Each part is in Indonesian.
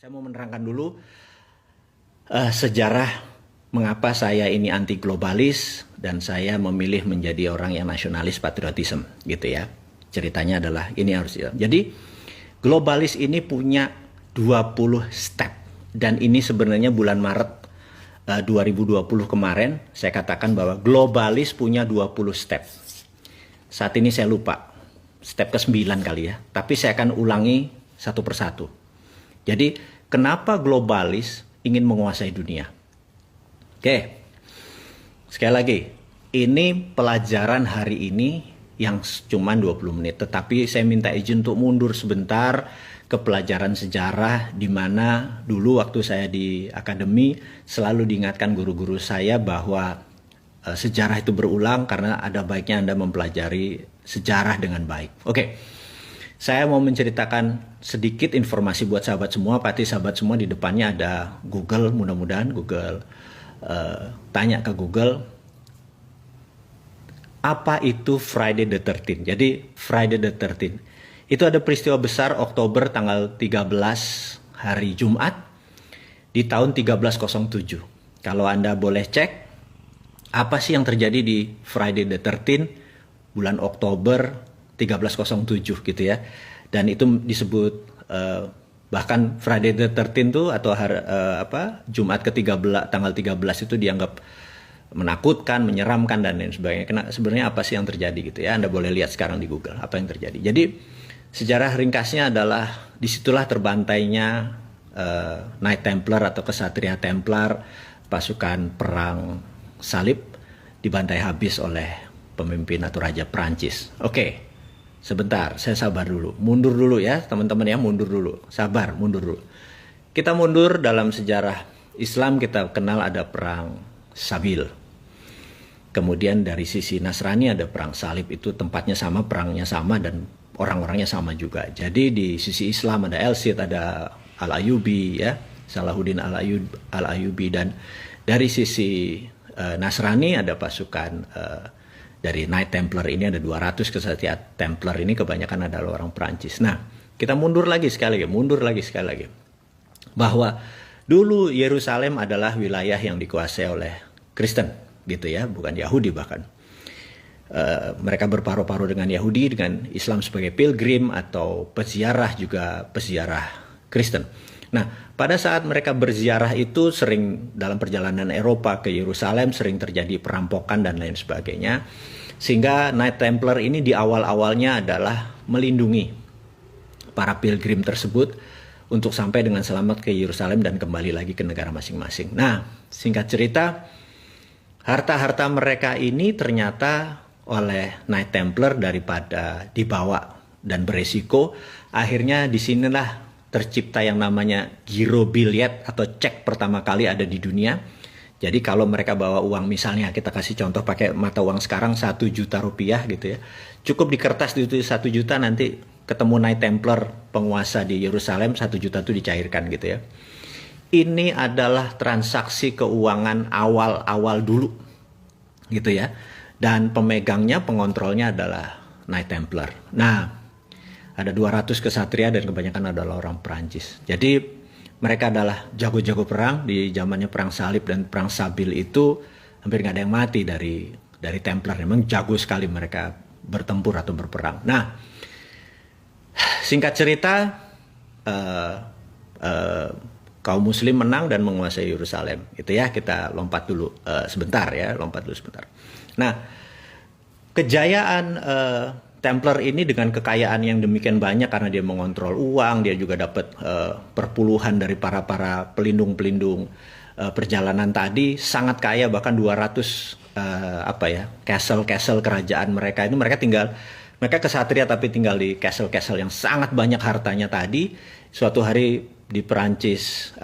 Saya mau menerangkan dulu sejarah mengapa saya ini anti globalis dan saya memilih menjadi orang yang nasionalis patriotisme gitu ya. Ceritanya adalah ini harus ya. Jadi globalis ini punya 20 step dan ini sebenarnya bulan Maret 2020 kemarin saya katakan bahwa globalis punya 20 step. Saat ini saya lupa step ke-9 kali ya, tapi saya akan ulangi satu persatu. Jadi, kenapa globalis ingin menguasai dunia? Oke, sekali lagi, ini pelajaran hari ini yang cuma 20 menit. Tetapi saya minta izin untuk mundur sebentar ke pelajaran sejarah, di mana dulu waktu saya di akademi selalu diingatkan guru-guru saya bahwa sejarah itu berulang karena ada baiknya Anda mempelajari sejarah dengan baik. Oke. Saya mau menceritakan sedikit informasi buat sahabat semua. Pasti sahabat semua di depannya ada Google, mudah-mudahan Google tanya ke Google apa itu Friday the 13th. Jadi Friday the 13th itu ada peristiwa besar Oktober tanggal 13 hari Jumat di tahun 1307. Kalau Anda boleh cek apa sih yang terjadi di Friday the 13th bulan Oktober 1307 gitu ya. Dan itu disebut bahkan Friday the 13th tuh atau Jumat ke-13 tanggal 13 itu dianggap menakutkan, menyeramkan dan lain sebagainya. Sebenarnya apa sih yang terjadi gitu ya. Anda boleh lihat sekarang di Google apa yang terjadi. Jadi sejarah ringkasnya adalah disitulah terbantainya Knight Templar atau Kesatria Templar, pasukan perang salib dibantai habis oleh pemimpin atau raja Prancis. Oke. Sebentar, saya sabar dulu. Mundur dulu ya, teman-teman ya, mundur dulu. Sabar, mundur dulu. Kita mundur dalam sejarah Islam, kita kenal ada perang Sabil. Kemudian dari sisi Nasrani ada perang salib, itu tempatnya sama, perangnya sama, dan orang-orangnya sama juga. Jadi di sisi Islam ada El-Cid, ada Al-Ayyubi, ya, Salahuddin Al-Ayyubi, dan dari sisi Nasrani ada pasukan dari Knight Templar ini ada 200 kesatria Templar ini kebanyakan adalah orang Prancis. Nah, kita mundur lagi sekali lagi. Bahwa dulu Yerusalem adalah wilayah yang dikuasai oleh Kristen, gitu ya, bukan Yahudi bahkan. Mereka berparu-paru dengan Yahudi, dengan Islam sebagai pilgrim atau peziarah juga peziarah Kristen. Nah, pada saat mereka berziarah itu sering dalam perjalanan Eropa ke Yerusalem sering terjadi perampokan dan lain sebagainya. Sehingga Knight Templar ini di awal-awalnya adalah melindungi para pilgrim tersebut untuk sampai dengan selamat ke Yerusalem dan kembali lagi ke negara masing-masing. Nah, singkat cerita, harta-harta mereka ini ternyata oleh Knight Templar daripada dibawa dan beresiko, akhirnya disinilah tercipta yang namanya giro billiet atau cek pertama kali ada di dunia. Jadi kalau mereka bawa uang, misalnya kita kasih contoh pakai mata uang sekarang 1 juta rupiah gitu ya. Cukup di kertas itu 1 juta, nanti ketemu Knight Templar penguasa di Yerusalem 1 juta itu dicairkan gitu ya. Ini adalah transaksi keuangan awal-awal dulu gitu ya. Dan pemegangnya, pengontrolnya adalah Knight Templar. Nah, ada 200 kesatria dan kebanyakan adalah orang Perancis. Jadi mereka adalah jago-jago perang di zamannya perang salib dan perang Sabil itu hampir nggak ada yang mati dari Templar. Memang jago sekali mereka bertempur atau berperang. Nah, singkat cerita kaum Muslim menang dan menguasai Yerusalem. Itu ya, kita lompat dulu sebentar ya, Nah, kejayaan Templar ini dengan kekayaan yang demikian banyak karena dia mengontrol uang, dia juga dapat perpuluhan dari para pelindung-pelindung perjalanan tadi, sangat kaya, bahkan 200 castle kerajaan mereka itu mereka kesatria tapi tinggal di castle yang sangat banyak hartanya tadi. Suatu hari di Perancis,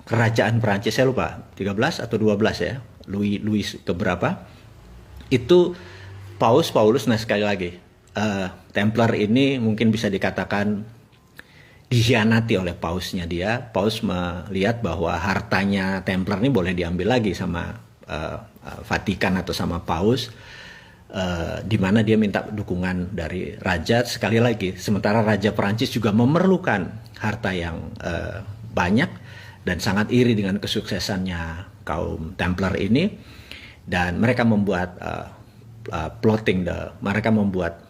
kerajaan Perancis saya lupa 13 atau 12 ya, Louis keberapa itu Paulus. Nah, sekali lagi Templar ini mungkin bisa dikatakan dikhianati oleh pausnya dia. Paus melihat bahwa hartanya Templar ini boleh diambil lagi sama Vatikan atau sama Paus, di mana dia minta dukungan dari raja. Sekali lagi, sementara Raja Perancis juga memerlukan harta yang banyak dan sangat iri dengan kesuksesannya kaum Templar ini, dan mereka membuat mereka membuat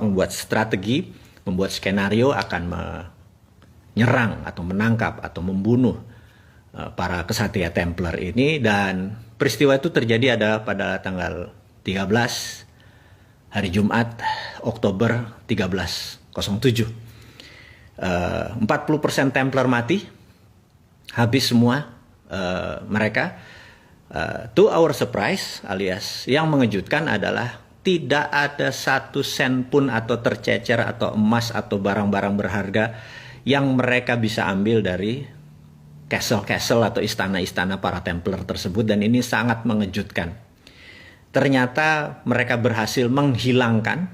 membuat strategi, membuat skenario akan menyerang atau menangkap atau membunuh para kesatria Templar ini. Dan peristiwa itu terjadi pada tanggal 13 hari Jumat Oktober 1307. 40% Templar mati, habis semua mereka. To our surprise, alias yang mengejutkan adalah tidak ada satu sen pun atau tercecer atau emas atau barang-barang berharga yang mereka bisa ambil dari castle-castle atau istana-istana para Templar tersebut, dan ini sangat mengejutkan. Ternyata mereka berhasil menghilangkan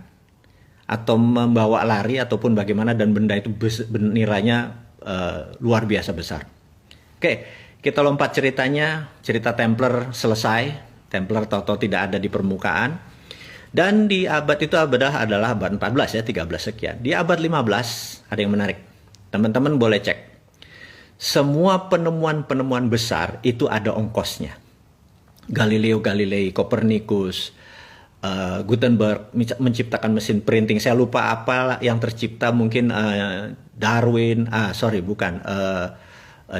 atau membawa lari ataupun bagaimana, dan benda itu nilainya luar biasa besar. Oke, kita lompat ceritanya. Cerita Templar selesai. Templar tahu-tahu tidak ada di permukaan. Dan di abad itu adalah abad 14 ya, 13 sekian. Di abad 15 ada yang menarik. Teman-teman boleh cek. Semua penemuan-penemuan besar itu ada ongkosnya. Galileo Galilei, Copernicus, Gutenberg menciptakan mesin printing. Saya lupa apa yang tercipta, mungkin Darwin,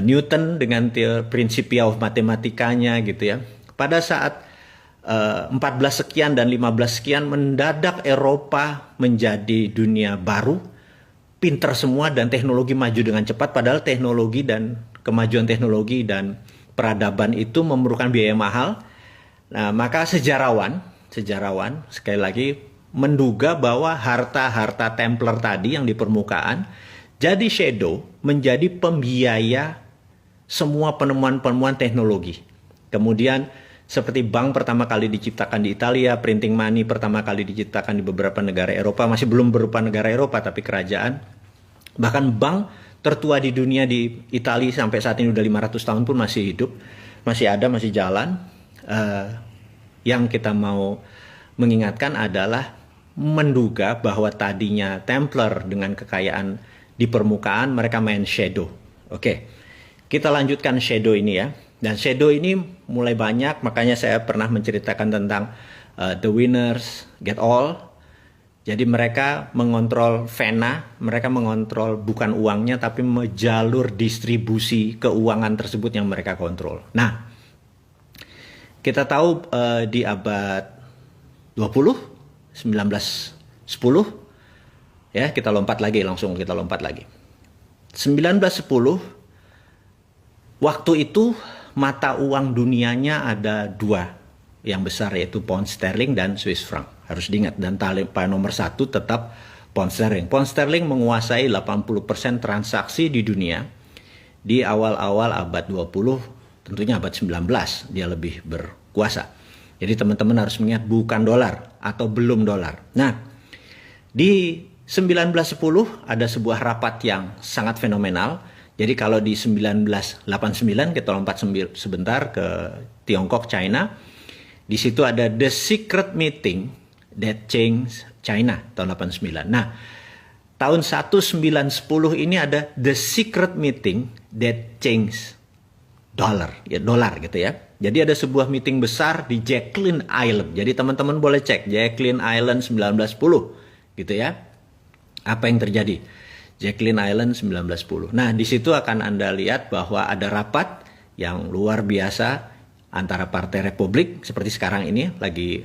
Newton dengan Principia of Mathematicanya gitu ya. Pada saat 14 sekian dan 15 sekian, mendadak Eropa menjadi dunia baru, pinter semua dan teknologi maju dengan cepat, padahal teknologi dan kemajuan teknologi dan peradaban itu memerlukan biaya mahal. Nah, maka sejarawan sekali lagi menduga bahwa harta-harta Templar tadi yang di permukaan jadi shadow, menjadi pembiaya semua penemuan-penemuan teknologi. Kemudian seperti bank pertama kali diciptakan di Italia, printing money pertama kali diciptakan di beberapa negara Eropa, masih belum berupa negara Eropa tapi kerajaan. Bahkan bank tertua di dunia di Italia sampai saat ini udah 500 tahun pun masih hidup, masih ada, masih jalan. Yang kita mau mengingatkan adalah menduga bahwa tadinya Templar dengan kekayaan di permukaan, mereka main shadow. Oke, kita lanjutkan shadow ini ya. Dan shadow ini mulai banyak, makanya saya pernah menceritakan tentang the winners get all. Jadi mereka mengontrol vena, mereka mengontrol bukan uangnya, tapi jalur distribusi keuangan tersebut yang mereka kontrol. Nah, kita tahu di abad 20, 1910, ya kita lompat lagi, 1910, waktu itu mata uang dunianya ada dua yang besar, yaitu pound sterling dan Swiss franc. Harus diingat, dan nomor satu tetap pound sterling. Pound sterling menguasai 80% transaksi di dunia di awal-awal abad 20, tentunya abad 19 dia lebih berkuasa. Jadi teman-teman harus mengingat bukan dolar atau belum dolar. Nah, di 1910 ada sebuah rapat yang sangat fenomenal. Jadi kalau di 1989 kita lompat sebentar ke Tiongkok, China. Di situ ada The Secret Meeting That Changed China tahun 89. Nah, tahun 1910 ini ada The Secret Meeting That Changed Dollar, ya dolar gitu ya. Jadi ada sebuah meeting besar di Jacqueline Island. Jadi teman-teman boleh cek Jacqueline Island 1910 gitu ya. Apa yang terjadi? Jacqueline Island 1910. Nah, di situ akan Anda lihat bahwa ada rapat yang luar biasa antara Partai Republik seperti sekarang ini lagi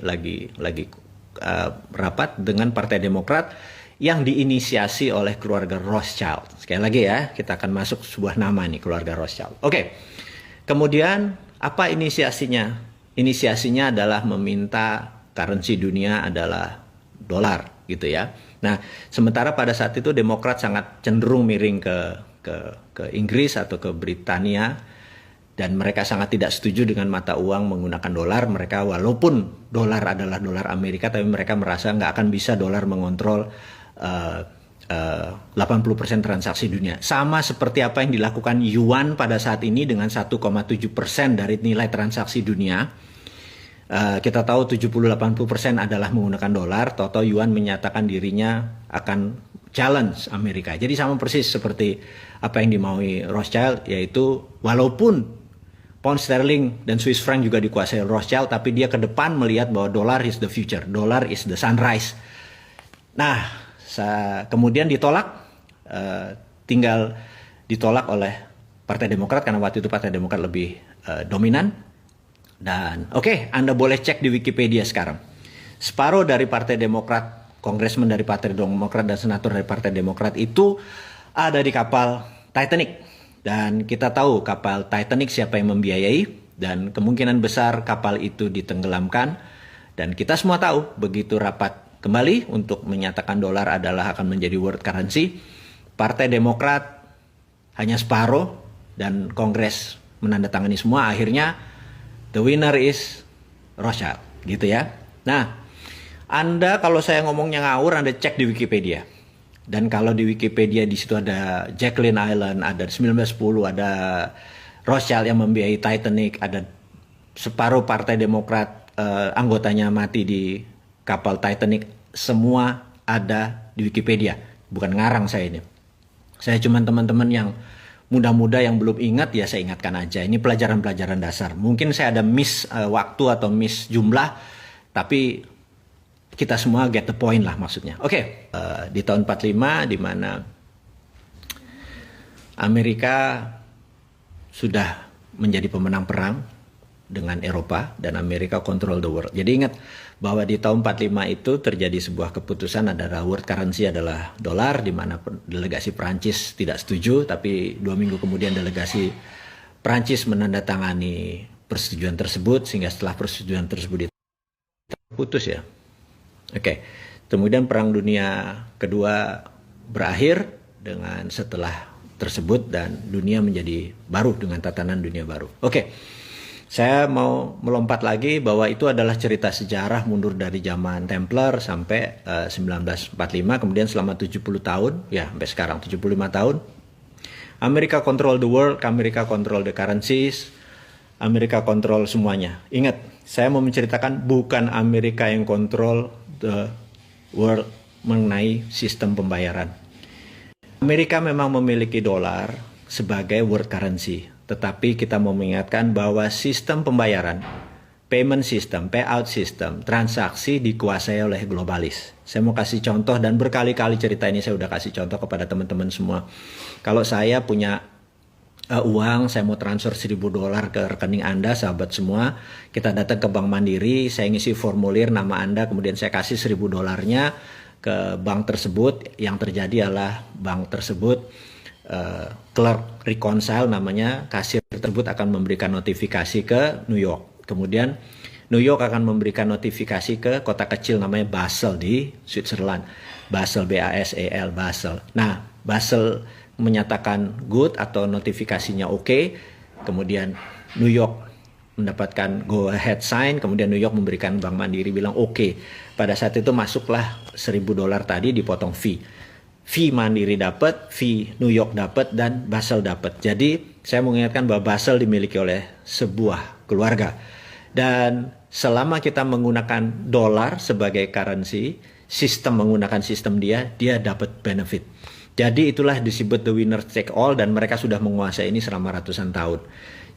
rapat dengan Partai Demokrat yang diinisiasi oleh keluarga Rothschild. Sekali lagi ya, kita akan masuk sebuah nama nih, keluarga Rothschild. Oke. Kemudian apa inisiasinya? Inisiasinya adalah meminta currency dunia adalah dolar gitu ya. Nah, sementara pada saat itu Demokrat sangat cenderung miring ke Inggris atau ke Britania, dan mereka sangat tidak setuju dengan mata uang menggunakan dolar. Mereka walaupun dolar adalah dolar Amerika, tapi mereka merasa nggak akan bisa dolar mengontrol 80% transaksi dunia. Sama seperti apa yang dilakukan yuan pada saat ini dengan 1,7% dari nilai transaksi dunia. Kita tahu 70-80% adalah menggunakan dolar. Toto yuan menyatakan dirinya akan challenge Amerika. Jadi sama persis seperti apa yang dimaui Rothschild, yaitu walaupun pound sterling dan Swiss franc juga dikuasai Rothschild, tapi dia ke depan melihat bahwa dollar is the future, dollar is the sunrise. Nah, kemudian ditolak, tinggal ditolak oleh Partai Demokrat karena waktu itu Partai Demokrat lebih dominan. Dan oke, Anda boleh cek di Wikipedia sekarang. Separuh dari Partai Demokrat, kongresmen dari Partai Demokrat dan senator dari Partai Demokrat itu ada di kapal Titanic. Dan kita tahu kapal Titanic siapa yang membiayai, dan kemungkinan besar kapal itu ditenggelamkan. Dan kita semua tahu begitu rapat kembali untuk menyatakan dolar adalah akan menjadi world currency, Partai Demokrat hanya separuh dan Kongres menandatangani semua. Akhirnya the winner is Rothschild, gitu ya. Nah, Anda kalau saya ngomongnya ngawur, Anda cek di Wikipedia. Dan kalau di Wikipedia di situ ada Jacqueline Island, ada 1910, ada Rothschild yang membiayai Titanic, ada separuh Partai Demokrat anggotanya mati di kapal Titanic, semua ada di Wikipedia. Bukan ngarang saya ini. Saya cuma teman-teman yang muda-muda yang belum ingat, ya saya ingatkan aja. Ini pelajaran-pelajaran dasar. Mungkin saya ada miss waktu atau miss jumlah, tapi kita semua get the point lah maksudnya. Oke, di tahun 45 di mana Amerika sudah menjadi pemenang perang dengan Eropa dan Amerika control the world. Jadi ingat bahwa di tahun 45 itu terjadi sebuah keputusan adalah world currency adalah dolar, di mana delegasi Prancis tidak setuju, tapi 2 minggu kemudian delegasi Prancis menandatangani persetujuan tersebut, sehingga setelah persetujuan tersebut putus ya. Oke, kemudian Perang Dunia Kedua berakhir dengan setelah tersebut dan dunia menjadi baru dengan tatanan dunia baru. Oke, saya mau melompat lagi bahwa itu adalah cerita sejarah mundur dari zaman Templar sampai 1945, kemudian selama 70 tahun, ya sampai sekarang 75 tahun, Amerika control the world, Amerika control the currencies, Amerika kontrol semuanya. Ingat, saya mau menceritakan bukan Amerika yang kontrol the world mengenai sistem pembayaran. Amerika memang memiliki dolar sebagai world currency, tetapi kita mau mengingatkan bahwa sistem pembayaran, payment system, payout system, transaksi dikuasai oleh globalis. Saya mau kasih contoh dan berkali-kali cerita ini saya udah kasih contoh kepada teman-teman semua. Kalau saya punya uang, saya mau transfer $1.000 ke rekening Anda, sahabat semua, kita datang ke Bank Mandiri, saya ngisi formulir nama Anda, kemudian saya kasih $1.000 ke bank tersebut. Yang terjadi adalah bank tersebut, clerk reconcile namanya, kasir tersebut akan memberikan notifikasi ke New York. Kemudian New York akan memberikan notifikasi ke kota kecil namanya Basel di Switzerland. Basel, B-A-S-E-L, Basel. Nah, Basel menyatakan good atau notifikasinya oke, kemudian New York mendapatkan go ahead sign, kemudian New York memberikan Bank Mandiri bilang oke. Pada saat itu masuklah $1.000 tadi, dipotong fee Mandiri dapat, fee New York dapat, dan Basel dapat. Jadi saya mengingatkan bahwa Basel dimiliki oleh sebuah keluarga, dan selama kita menggunakan dolar sebagai currency, sistem menggunakan sistem dia dapat benefit. Jadi itulah disebut the winner take all, dan mereka sudah menguasai ini selama ratusan tahun.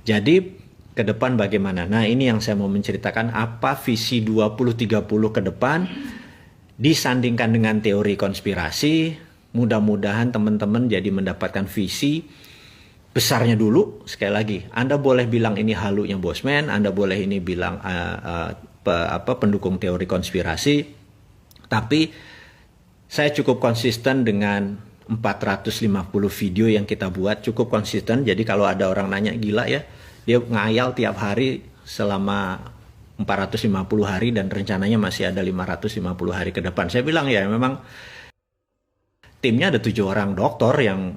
Jadi ke depan bagaimana? Nah, ini yang saya mau menceritakan, apa visi 2030 ke depan disandingkan dengan teori konspirasi. Mudah-mudahan teman-teman jadi mendapatkan visi besarnya dulu. Sekali lagi, Anda boleh bilang ini halunya Bosman, Anda boleh ini bilang pendukung teori konspirasi, tapi saya cukup konsisten dengan 450 video yang kita buat, cukup konsisten. Jadi kalau ada orang nanya, gila ya, dia ngayal tiap hari selama 450 hari dan rencananya masih ada 550 hari ke depan. Saya bilang ya memang timnya ada 7 orang doktor yang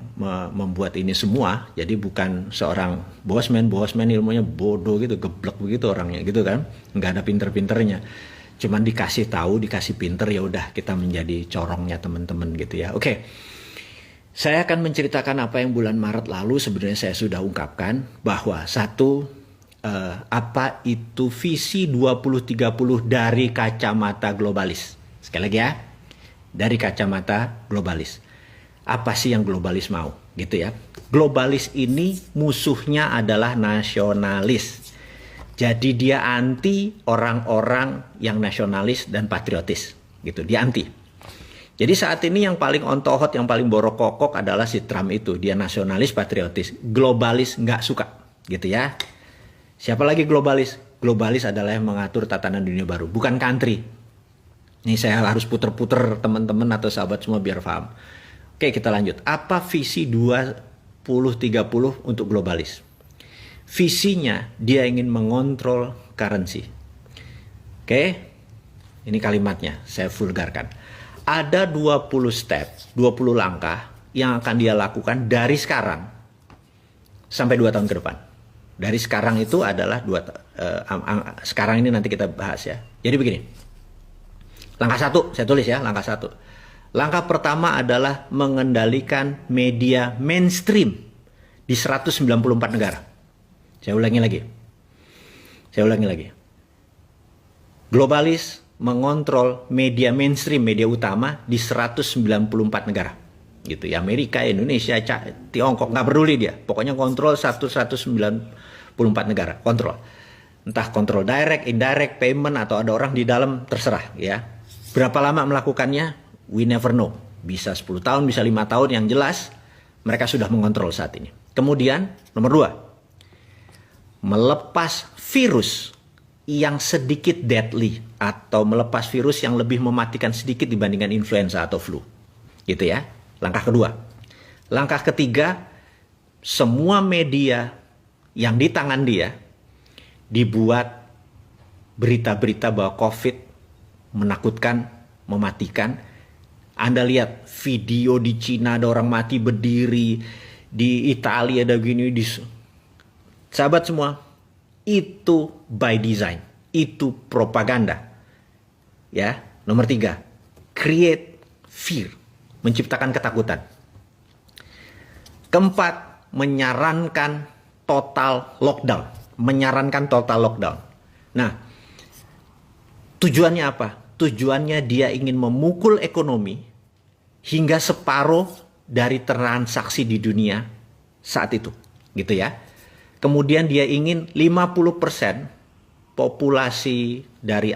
membuat ini semua. Jadi bukan seorang Bosman ilmunya bodoh gitu, geblek begitu orangnya gitu kan. Nggak ada pinter-pinternya. Cuman dikasih tahu, dikasih pinter, ya udah kita menjadi corongnya teman-teman gitu ya. Oke. Saya akan menceritakan apa yang bulan Maret lalu sebenarnya saya sudah ungkapkan, bahwa apa itu visi 2030 dari kacamata globalis. Sekali lagi ya, dari kacamata globalis. Apa sih yang globalis mau? Gitu ya. Globalis ini musuhnya adalah nasionalis. Jadi dia anti orang-orang yang nasionalis dan patriotis. Gitu, dia anti. Jadi saat ini yang paling on tohot, yang paling borokokok adalah si Trump itu. Dia nasionalis, patriotis. Globalis nggak suka. Gitu ya. Siapa lagi globalis? Globalis adalah yang mengatur tatanan dunia baru, bukan country. Ini saya harus puter-puter teman-teman atau sahabat semua biar paham. Oke, kita lanjut. Apa visi 2030 untuk globalis? Visinya dia ingin mengontrol currency. Oke, ini kalimatnya saya vulgarkan. Ada 20 step, 20 langkah yang akan dia lakukan dari sekarang sampai 2 tahun ke depan. Dari sekarang itu adalah sekarang ini nanti kita bahas ya. Jadi begini. Langkah 1, saya tulis ya, langkah 1. Langkah pertama adalah mengendalikan media mainstream di 194 negara. Saya ulangi lagi. Globalis mengontrol media mainstream, media utama di 194 negara. Gitu ya, Amerika, Indonesia, Tiongkok, nggak peduli dia. Pokoknya kontrol 194 negara, kontrol. Entah kontrol direct, indirect, payment, atau ada orang di dalam, terserah ya. Berapa lama melakukannya? We never know. Bisa 10 tahun, bisa 5 tahun, yang jelas mereka sudah mengontrol saat ini. Kemudian, nomor 2, melepas virus yang sedikit deadly, atau melepas virus yang lebih mematikan sedikit dibandingkan influenza atau flu. Gitu ya. Langkah kedua. Langkah ketiga, semua media yang di tangan dia dibuat berita-berita bahwa COVID menakutkan, mematikan. Anda lihat video di Cina ada orang mati berdiri, di Italia ada gini, sahabat semua, itu by design, itu propaganda. Ya, nomor 3, create fear, menciptakan ketakutan. Keempat, menyarankan total lockdown. Nah, tujuannya apa? Tujuannya dia ingin memukul ekonomi hingga separuh dari transaksi di dunia saat itu. Gitu ya. Kemudian dia ingin 50% populasi dari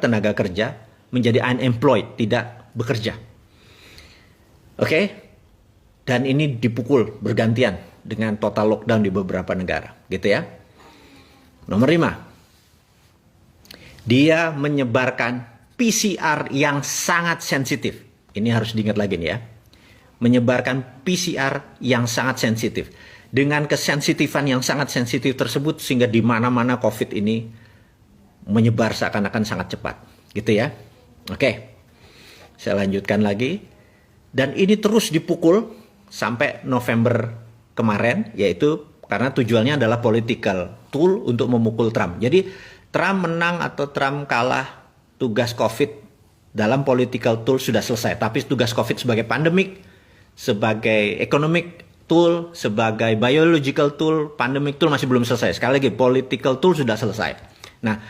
tenaga kerja menjadi unemployed, tidak bekerja. Oke? Dan ini dipukul bergantian dengan total lockdown di beberapa negara, gitu ya. Nomor 5. Dia menyebarkan PCR yang sangat sensitif. Ini harus diingat lagi nih ya. Menyebarkan PCR yang sangat sensitif. Dengan kesensitifan yang sangat sensitif tersebut sehingga di mana-mana COVID ini menyebar seakan-akan sangat cepat, gitu ya. Oke. Saya lanjutkan lagi. Dan ini terus dipukul sampai November kemarin, yaitu karena tujuannya adalah political tool untuk memukul Trump. Jadi Trump menang atau Trump kalah, tugas COVID dalam political tool sudah selesai. Tapi tugas COVID sebagai pandemic, sebagai economic tool, sebagai biological tool, pandemic tool masih belum selesai. Sekali lagi, political tool sudah selesai. Nah,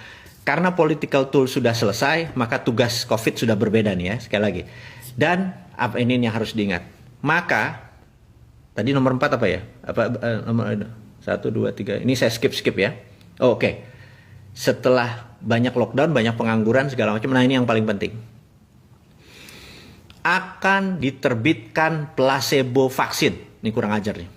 karena political tool sudah selesai, maka tugas COVID sudah berbeda nih ya, sekali lagi. Dan apa ini yang harus diingat? Maka tadi nomor 4 apa ya? Nomor 1, 2, 3. Ini saya skip ya. Oh, oke. Setelah banyak lockdown, banyak pengangguran segala macam. Nah, ini yang paling penting. Akan diterbitkan placebo vaksin. Ini kurang ajar nih.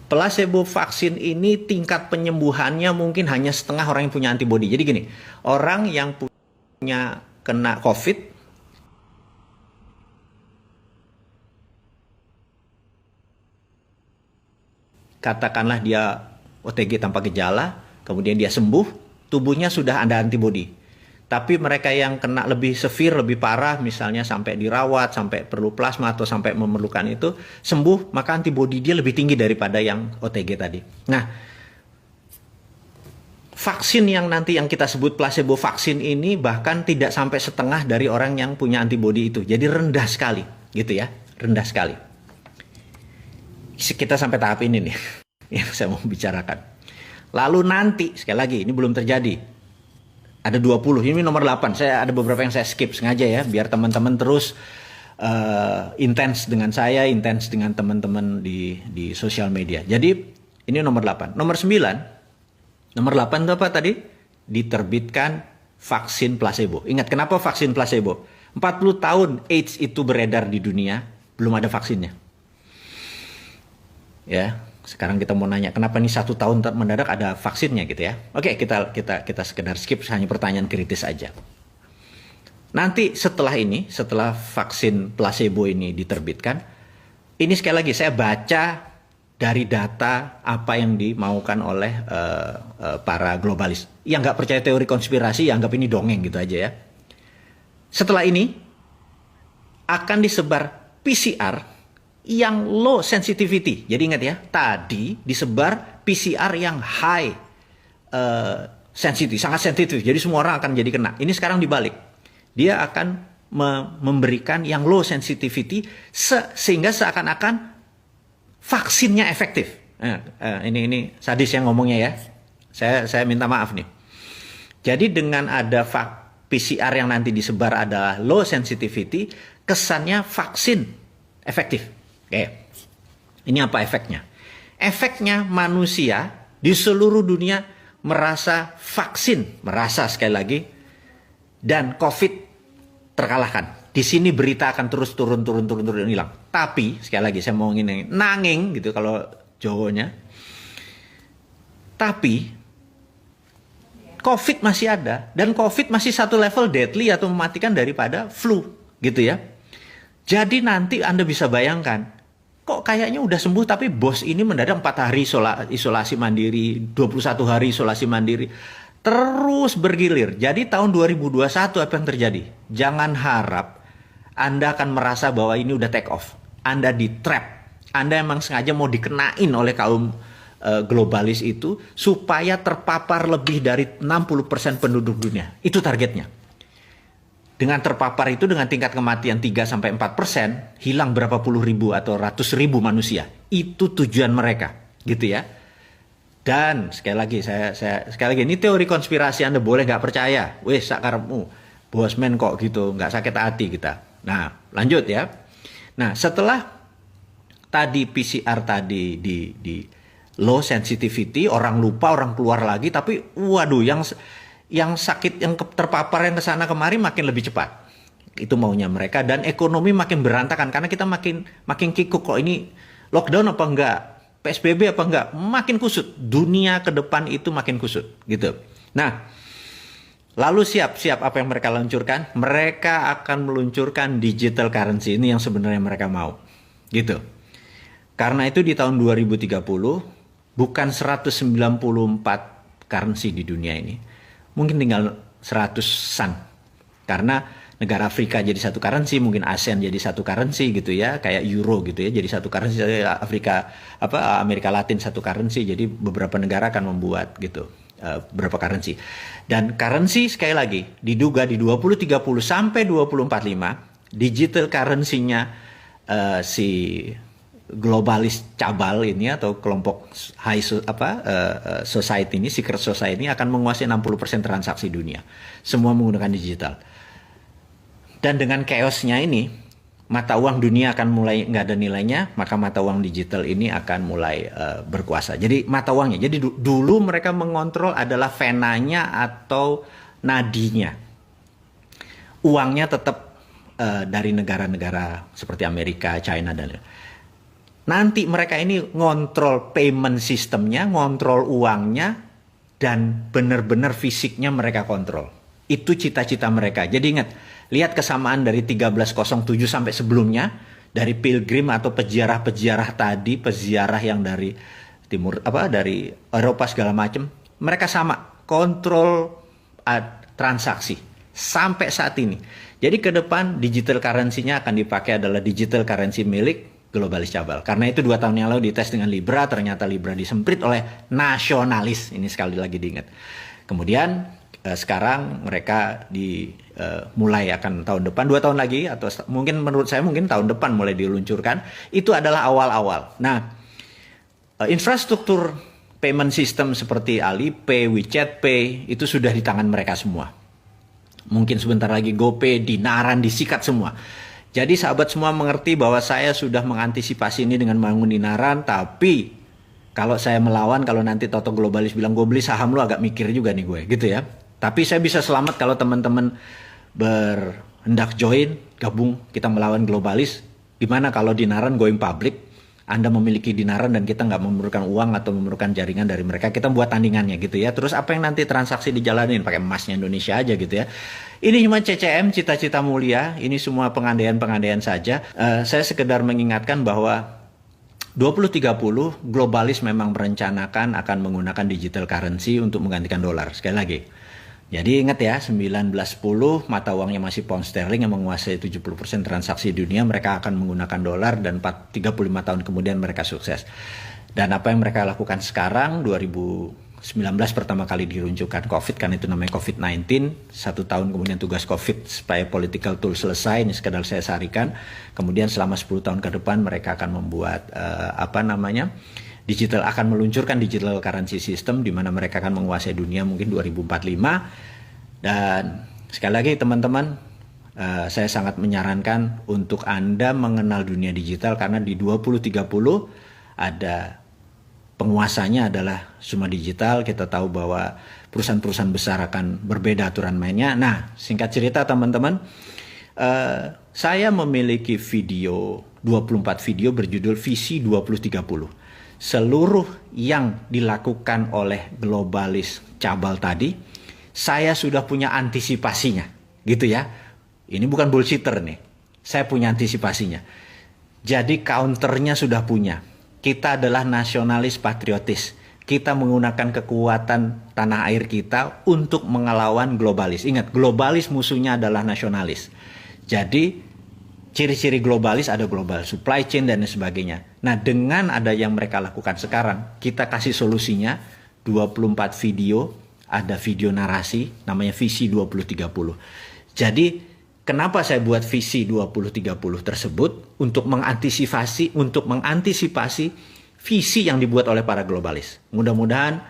Placebo vaksin ini tingkat penyembuhannya mungkin hanya setengah orang yang punya antibodi. Jadi gini, orang yang punya kena COVID katakanlah dia OTG tanpa gejala, kemudian dia sembuh, tubuhnya sudah ada antibodi. Tapi mereka yang kena lebih severe, lebih parah, misalnya sampai dirawat, sampai perlu plasma atau sampai memerlukan itu, sembuh, maka antibodi dia lebih tinggi daripada yang OTG tadi. Nah, vaksin yang nanti yang kita sebut placebo vaksin ini bahkan tidak sampai setengah dari orang yang punya antibodi itu. Jadi rendah sekali, gitu ya, rendah sekali. Kita sampai tahap ini nih yang saya mau bicarakan. Lalu nanti, sekali lagi, ini belum terjadi. Ada 20, ini nomor 8. Saya ada beberapa yang saya skip sengaja ya, biar teman-teman terus intens dengan saya, intens dengan teman-teman di sosial media. Jadi ini nomor 8. Nomor 9 itu apa tadi? Diterbitkan vaksin placebo. Ingat kenapa vaksin placebo? 40 tahun AIDS itu beredar di dunia, belum ada vaksinnya. Ya, sekarang kita mau nanya kenapa nih 1 tahun mendadak ada vaksinnya gitu ya. Oke, kita sekedar skip, hanya pertanyaan kritis aja. Nanti setelah vaksin placebo ini diterbitkan, ini sekali lagi saya baca dari data apa yang dimaukan oleh para globalis. Yang nggak percaya teori konspirasi, anggap ini dongeng gitu aja ya. Setelah ini akan disebar PCR yang low sensitivity. Jadi ingat ya, tadi disebar PCR yang high sensitif, sangat sensitif. Jadi semua orang akan jadi kena. Ini sekarang dibalik. Dia akan memberikan yang low sensitivity sehingga seakan-akan vaksinnya efektif. Ini sadis yang ngomongnya ya. Saya minta maaf nih. Jadi dengan ada PCR yang nanti disebar adalah low sensitivity, kesannya vaksin efektif. Oke. Ini apa efeknya? Efeknya manusia di seluruh dunia merasa vaksin, merasa sekali lagi, dan COVID terkalahkan. Di sini berita akan terus turun hilang. Tapi sekali lagi saya mau nanging gitu kalau Jawanya. Tapi COVID masih ada dan COVID masih satu level deadly atau mematikan daripada flu gitu ya. Jadi nanti Anda bisa bayangkan, kok kayaknya udah sembuh tapi bos ini mendadak 4 hari isolasi mandiri, 21 hari isolasi mandiri. Terus bergilir. Jadi tahun 2021 apa yang terjadi? Jangan harap Anda akan merasa bahwa ini udah take off. Anda di trap. Anda emang sengaja mau dikenain oleh kaum globalis itu supaya terpapar lebih dari 60% penduduk dunia. Itu targetnya. Dengan terpapar itu dengan tingkat kematian 3-4%, hilang berapa puluh ribu atau ratus ribu manusia. Itu tujuan mereka, gitu ya. Dan sekali lagi ini teori konspirasi, Anda boleh nggak percaya. Weh, sakarepmu, bosman kok gitu, nggak sakit hati kita. Nah, lanjut ya. Nah, setelah tadi PCR tadi di low sensitivity, orang lupa, orang keluar lagi, tapi waduh, yang sakit, yang terpapar yang kesana kemari makin lebih cepat. Itu maunya mereka, dan ekonomi makin berantakan karena kita makin kikuk kok ini lockdown apa enggak, PSBB apa enggak, makin kusut. Dunia ke depan itu makin kusut gitu. Nah, lalu siap apa yang mereka luncurkan? Mereka akan meluncurkan digital currency, ini yang sebenarnya mereka mau. Gitu. Karena itu di tahun 2030 bukan 194 currency di dunia ini. Mungkin tinggal 100-an. Karena negara Afrika jadi satu currency, mungkin ASEAN jadi satu currency gitu ya, kayak euro gitu ya, jadi satu currency. Amerika Latin satu currency, jadi beberapa negara akan membuat gitu. Berapa currency. Dan currency sekali lagi diduga di 2030 sampai 2045 digital currency-nya si globalis cabal ini atau kelompok society ini, secret society ini akan menguasai 60% transaksi dunia. Semua menggunakan digital. Dan dengan chaos-nya ini, mata uang dunia akan mulai nggak ada nilainya, maka mata uang digital ini akan mulai berkuasa. Jadi mata uangnya, jadi dulu mereka mengontrol adalah venanya atau nadinya. Uangnya tetap dari negara-negara seperti Amerika, China, dan nanti mereka ini ngontrol payment sistemnya, ngontrol uangnya, dan benar-benar fisiknya mereka kontrol. Itu cita-cita mereka. Jadi ingat, lihat kesamaan dari 1307 sampai sebelumnya, dari pilgrim atau peziarah-peziarah tadi, peziarah yang dari timur dari Eropa segala macam, mereka sama kontrol transaksi sampai saat ini. Jadi ke depan digital currency-nya akan dipakai adalah digital currency milik globalis cabal. Karena itu 2 tahun yang lalu dites dengan Libra, ternyata Libra disemprit oleh nasionalis. Ini sekali lagi diingat. Kemudian sekarang mereka mulai akan tahun depan, 2 tahun lagi, atau mungkin menurut saya mungkin tahun depan mulai diluncurkan. Itu adalah awal-awal. Nah, infrastruktur payment system seperti Alipay, WeChat Pay itu sudah di tangan mereka semua. Mungkin sebentar lagi GoPay, Dinaran disikat semua. Jadi sahabat semua mengerti bahwa saya sudah mengantisipasi ini dengan bangun dinaran, tapi kalau saya melawan, kalau nanti Toto Globalis bilang gue beli saham lu, agak mikir juga nih gue, gitu ya. Tapi saya bisa selamat kalau teman-teman berhendak join, gabung, kita melawan Globalis. Gimana kalau dinaran going public, Anda memiliki dinaran dan kita nggak memerlukan uang atau memerlukan jaringan dari mereka, kita buat tandingannya gitu ya. Terus apa yang nanti transaksi dijalanin, pakai emasnya Indonesia aja gitu ya. Ini cuma CCM, cita-cita mulia, ini semua pengandaian-pengandaian saja. Saya sekedar mengingatkan bahwa 2030 Globalis memang merencanakan akan menggunakan digital currency untuk menggantikan dolar. Sekali lagi. Jadi ingat ya, 1910 mata uangnya masih pound sterling yang menguasai 70% transaksi dunia, mereka akan menggunakan dolar dan 35 tahun kemudian mereka sukses. Dan apa yang mereka lakukan sekarang, 2019 pertama kali diluncurkan COVID, kan itu namanya COVID-19, 1 tahun kemudian tugas COVID supaya political tool selesai, ini sekedar saya sarikan. Kemudian selama 10 tahun ke depan mereka akan membuat digital, akan meluncurkan digital currency system di mana mereka akan menguasai dunia mungkin 2045. Dan sekali lagi teman-teman, saya sangat menyarankan untuk Anda mengenal dunia digital karena di 2030 ada penguasanya adalah semua digital. Kita tahu bahwa perusahaan-perusahaan besar akan berbeda aturan mainnya. Nah, singkat cerita teman-teman, saya memiliki video, 24 video berjudul Visi 2030. Seluruh yang dilakukan oleh Globalis cabal tadi, saya sudah punya antisipasinya, gitu ya. Ini bukan bullshitter nih, saya punya antisipasinya. Jadi counternya sudah punya. Kita adalah nasionalis patriotis. Kita menggunakan kekuatan tanah air kita untuk mengelawan globalis. Ingat, globalis musuhnya adalah nasionalis. Jadi ciri-ciri globalis ada global supply chain dan sebagainya. Nah, dengan ada yang mereka lakukan sekarang, kita kasih solusinya 24 video, ada video narasi namanya Visi 2030. Jadi, kenapa saya buat Visi 2030 tersebut untuk mengantisipasi visi yang dibuat oleh para globalis. Mudah-mudahan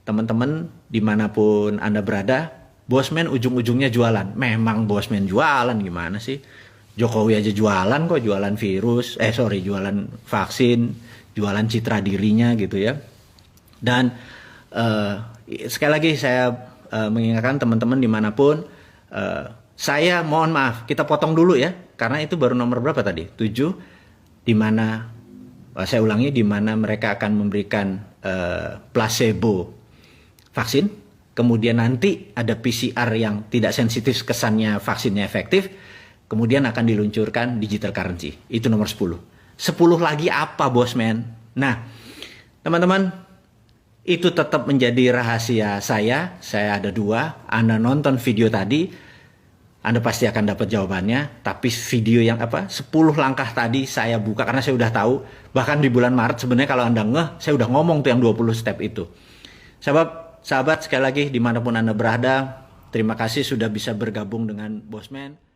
teman-teman dimanapun Anda berada, Bosman ujung-ujungnya jualan. Memang Bosman jualan gimana sih? Jokowi aja jualan kok, jualan jualan vaksin, jualan citra dirinya gitu ya. Dan sekali lagi saya mengingatkan teman-teman dimanapun, saya mohon maaf, kita potong dulu ya, karena itu baru nomor berapa tadi? 7, di mana, saya ulangi, di mana mereka akan memberikan placebo vaksin, kemudian nanti ada PCR yang tidak sensitif kesannya vaksinnya efektif, kemudian akan diluncurkan digital currency. Itu nomor 10. 10 lagi apa, Bosman? Nah, teman-teman, itu tetap menjadi rahasia saya. Saya ada 2. Anda nonton video tadi, Anda pasti akan dapat jawabannya. Tapi video yang 10 langkah tadi saya buka karena saya udah tahu. Bahkan di bulan Maret sebenarnya kalau Anda saya udah ngomong tuh yang 20 step itu. Sahabat, sekali lagi dimanapun Anda berada, terima kasih sudah bisa bergabung dengan Bosman.